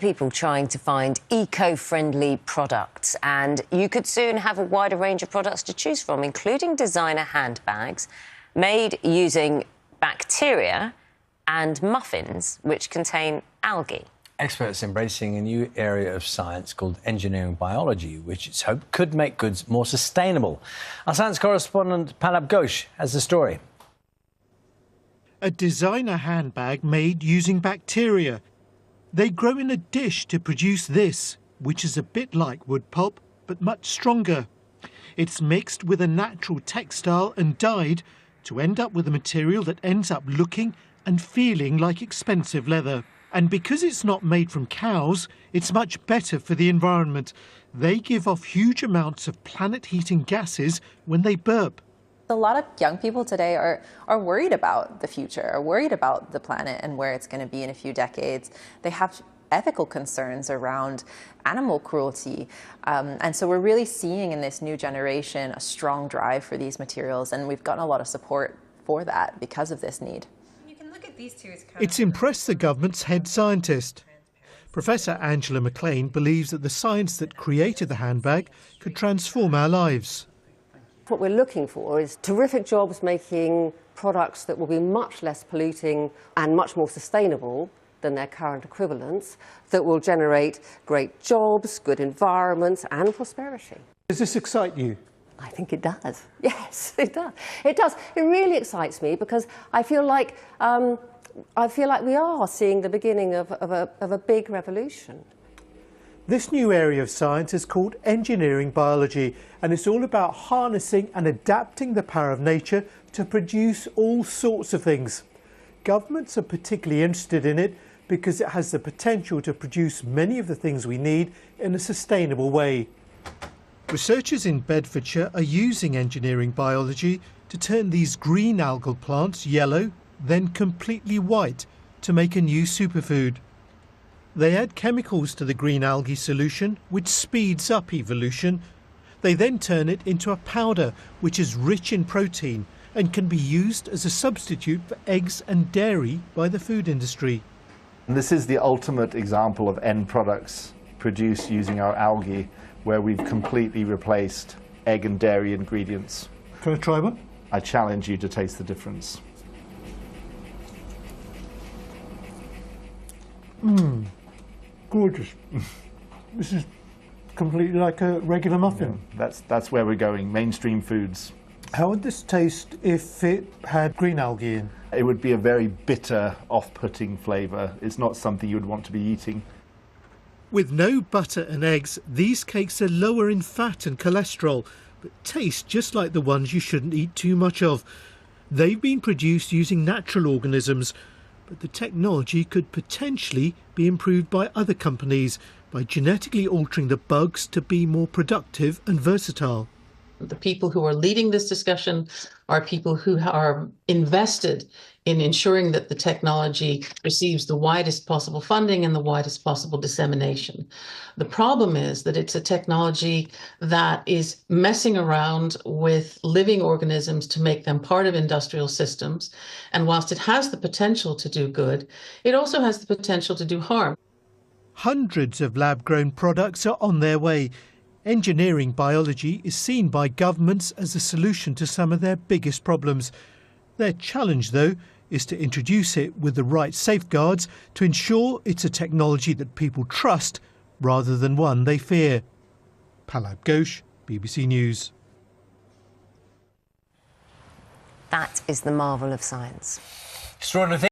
People trying to find eco-friendly products, and you could soon have a wider range of products to choose from, including designer handbags made using bacteria and muffins which contain algae. Experts embracing a new area of science called engineering biology, which it's hoped could make goods more sustainable. Our science correspondent Palab Ghosh has the story. A designer handbag made using bacteria. They grow in a dish to produce this, which is a bit like wood pulp, but much stronger. It's mixed with a natural textile and dyed to end up with a material that ends up looking and feeling like expensive leather. And because it's not made from cows, it's much better for the environment. They give off huge amounts of planet-heating gases when they burp. A lot of young people today are worried about the future, are worried about the planet and where it's going to be in a few decades. They have ethical concerns around animal cruelty. And so we're really seeing in this new generation a strong drive for these materials, and we've gotten a lot of support for that because of this need. It's impressed the government's head scientist. Professor Angela McLean believes that the science that created the handbag could transform our lives. What we're looking for is terrific jobs making products that will be much less polluting and much more sustainable than their current equivalents, that will generate great jobs, good environments and prosperity. Does this excite you? I think it does. Yes, it does. It does. It really excites me because I feel like we are seeing the beginning of a big revolution. This new area of science is called engineering biology, and it's all about harnessing and adapting the power of nature to produce all sorts of things. Governments are particularly interested in it because it has the potential to produce many of the things we need in a sustainable way. Researchers in Bedfordshire are using engineering biology to turn these green algal plants yellow, then completely white, to make a new superfood. They add chemicals to the green algae solution, which speeds up evolution. They then turn it into a powder, which is rich in protein and can be used as a substitute for eggs and dairy by the food industry. This is the ultimate example of end products produced using our algae, where we've completely replaced egg and dairy ingredients. Can I try one? I challenge you to taste the difference. Gorgeous. This is completely like a regular muffin. Yeah, that's where we're going, mainstream foods. How would this taste if it had green algae in? It would be a very bitter, off-putting flavour. It's not something you would want to be eating. With no butter and eggs, these cakes are lower in fat and cholesterol, but taste just like the ones you shouldn't eat too much of. They've been produced using natural organisms, but the technology could potentially be improved by other companies by genetically altering the bugs to be more productive and versatile. The people who are leading this discussion are people who are invested in ensuring that the technology receives the widest possible funding and the widest possible dissemination. The problem is that it's a technology that is messing around with living organisms to make them part of industrial systems. And whilst it has the potential to do good, it also has the potential to do harm. Hundreds of lab-grown products are on their way. Engineering biology is seen by governments as a solution to some of their biggest problems. Their challenge, though, is to introduce it with the right safeguards to ensure it's a technology that people trust rather than one they fear. Palab Ghosh, BBC News. That is the marvel of science. Extraordinary thing.